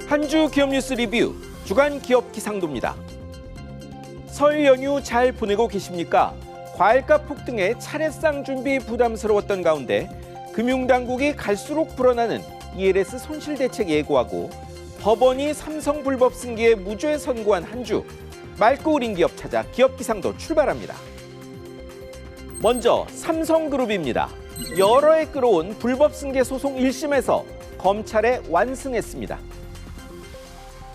한 주 기업 뉴스 리뷰 주간 기업 기상도입니다. 설 연휴 잘 보내고 계십니까? 과일값 폭등에 차례상 준비 부담스러웠던 가운데 금융당국이 갈수록 불어나는 ELS 손실대책 예고하고 법원이 삼성 불법 승계에 무죄 선고한 한 주, 맑고 우린 기업 찾아 기업 기상도 출발합니다. 먼저 삼성그룹입니다. 여러 해 끌어온 불법 승계 소송 1심에서 검찰에 완승했습니다.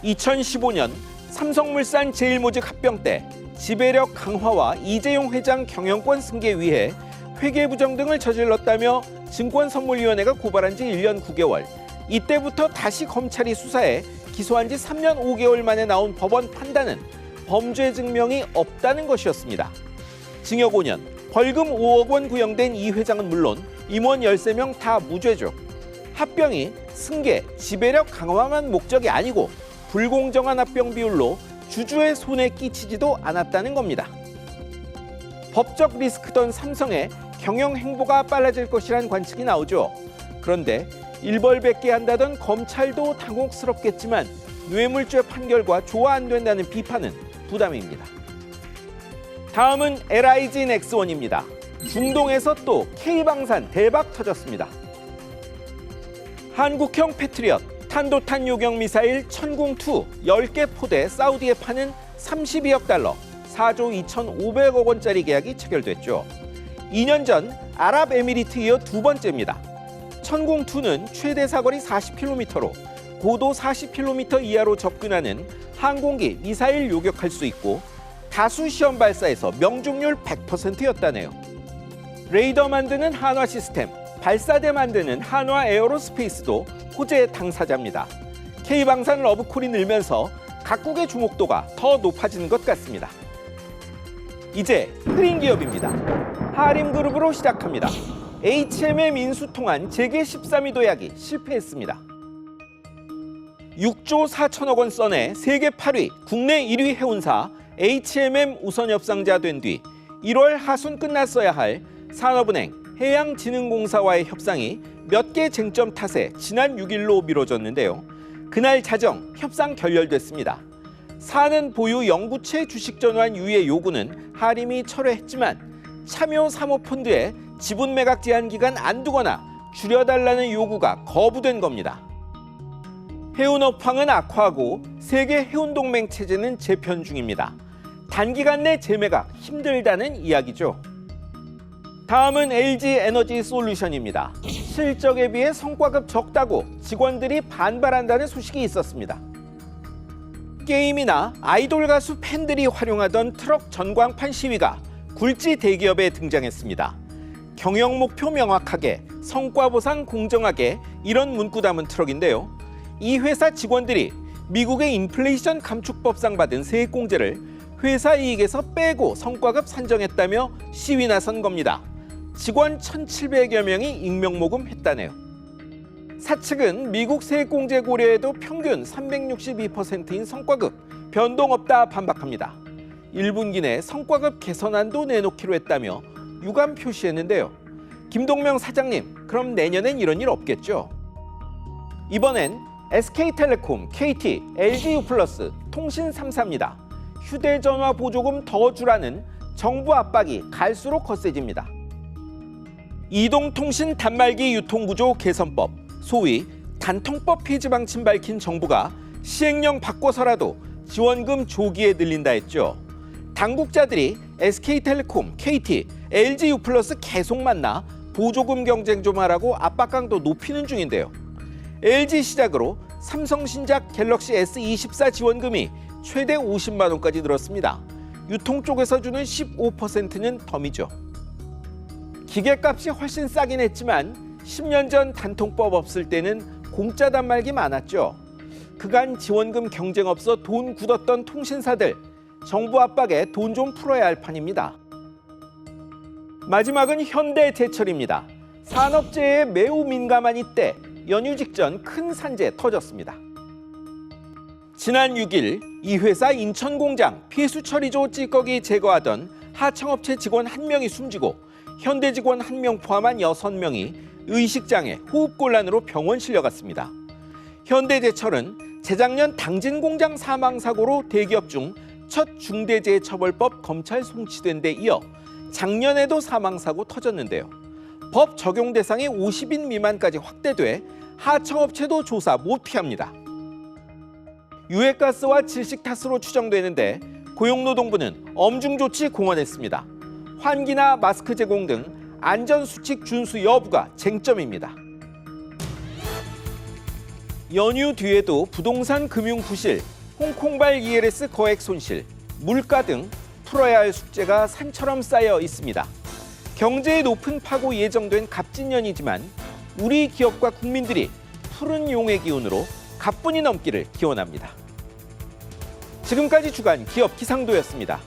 2015년 삼성물산 제일모직 합병 때 지배력 강화와 이재용 회장 경영권 승계 위해 회계 부정 등을 저질렀다며 증권선물위원회가 고발한 지 1년 9개월. 이때부터 다시 검찰이 수사해 기소한 지 3년 5개월 만에 나온 법원 판단은 범죄 증명이 없다는 것이었습니다. 징역 5년, 벌금 5억 원 구형된 이 회장은 물론 임원 13명 다 무죄죠. 합병이 승계, 지배력 강화만 목적이 아니고 불공정한 합병 비율로 주주의 손에 끼치지도 않았다는 겁니다. 법적 리스크던 삼성의 경영 행보가 빨라질 것이란 관측이 나오죠. 그런데 일벌백계 한다던 검찰도 당혹스럽겠지만 뇌물죄 판결과 조화 안 된다는 비판은 부담입니다. 다음은 LIG 넥스원입니다. 중동에서 또 K방산 대박 터졌습니다. 한국형 패트리엇 탄도탄 요격 미사일 천궁2 10개 포대 사우디에 파는 32억 달러, 4조 2,500억 원짜리 계약이 체결됐죠. 2년 전 아랍에미리트 이어 두 번째입니다. 천궁2는 최대 사거리 40km로 고도 40km 이하로 접근하는 항공기 미사일 요격할 수 있고 다수 시험 발사에서 명중률 100%였다네요. 레이더 만드는 한화 시스템, 발사대 만드는 한화 에어로스페이스도 호재 당사자입니다. K방산 러브콜이 늘면서 각국의 주목도가 더 높아지는 것 같습니다. 이제 흐린 기업입니다. 하림그룹으로 시작합니다. HMM 인수 통한 재계 13위 도약이 실패했습니다. 6조 4천억 원 써내 세계 8위, 국내 1위 해운사 HMM 우선협상자 된 뒤 1월 하순 끝났어야 할 산업은행, 해양진흥공사와의 협상이 몇 개 쟁점 탓에 지난 6일로 미뤄졌는데요. 그날 자정 협상 결렬됐습니다. 사는 보유 영구채 주식 전환 유예 요구는 하림이 철회했지만 참여 사모펀드에 지분 매각 제한 기간 안 두거나 줄여달라는 요구가 거부된 겁니다. 해운업황은 악화하고 세계 해운동맹 체제는 재편 중입니다. 단기간 내 재매각 힘들다는 이야기죠. 다음은 LG에너지솔루션입니다. 실적에 비해 성과급 적다고 직원들이 반발한다는 소식이 있었습니다. 게임이나 아이돌 가수 팬들이 활용하던 트럭 전광판 시위가 굴지 대기업에 등장했습니다. 경영 목표 명확하게, 성과 보상 공정하게 이런 문구 담은 트럭인데요. 이 회사 직원들이 미국의 인플레이션 감축법상 받은 세액공제를 회사 이익에서 빼고 성과급 산정했다며 시위 나선 겁니다. 직원 1,700여 명이 익명모금했다네요. 사측은 미국 세액공제 고려에도 평균 362%인 성과급 변동 없다 반박합니다. 1분기 내 성과급 개선안도 내놓기로 했다며 유감 표시했는데요. 김동명 사장님, 그럼 내년엔 이런 일 없겠죠? 이번엔 SK텔레콤, KT, LGU+, 통신 3사입니다. 휴대전화 보조금 더 주라는 정부 압박이 갈수록 거세집니다. 이동통신 단말기 유통구조 개선법, 소위 단통법 폐지 방침 밝힌 정부가 시행령 바꿔서라도 지원금 조기에 늘린다 했죠. 당국자들이 SK텔레콤, KT, LGU+ 계속 만나 보조금 경쟁 좀 하라고 압박 강도 높이는 중인데요. LG 시작으로 삼성 신작 갤럭시 S24 지원금이 최대 50만 원까지 늘었습니다. 유통 쪽에서 주는 15%는 덤이죠. 기계값이 훨씬 싸긴 했지만 10년 전 단통법 없을 때는 공짜 단말기 많았죠. 그간 지원금 경쟁 없어 돈 굳었던 통신사들, 정부 압박에 돈 좀 풀어야 할 판입니다. 마지막은 현대제철입니다. 산업재해에 매우 민감한 이때 연휴 직전 큰 산재 터졌습니다. 지난 6일 이 회사 인천공장 폐수처리조 찌꺼기 제거하던 하청업체 직원 1명이 숨지고 현대 직원 1명 포함한 6명이 의식장애, 호흡곤란으로 병원 실려갔습니다. 현대제철은 재작년 당진 공장 사망 사고로 대기업 중 첫 중대재해처벌법 검찰 송치된 데 이어 작년에도 사망 사고 터졌는데요. 법 적용 대상이 50인 미만까지 확대돼 하청업체도 조사 못 피합니다. 유해가스와 질식 탓으로 추정되는데 고용노동부는 엄중 조치 공언했습니다. 환기나 마스크 제공 등 안전수칙 준수 여부가 쟁점입니다. 연휴 뒤에도 부동산 금융 부실, 홍콩발 ELS 거액 손실, 물가 등 풀어야 할 숙제가 산처럼 쌓여 있습니다. 경제의 높은 파고 예정된 갑진년이지만 우리 기업과 국민들이 푸른 용의 기운으로 가뿐히 넘기를 기원합니다. 지금까지 주간 기업 기상도였습니다.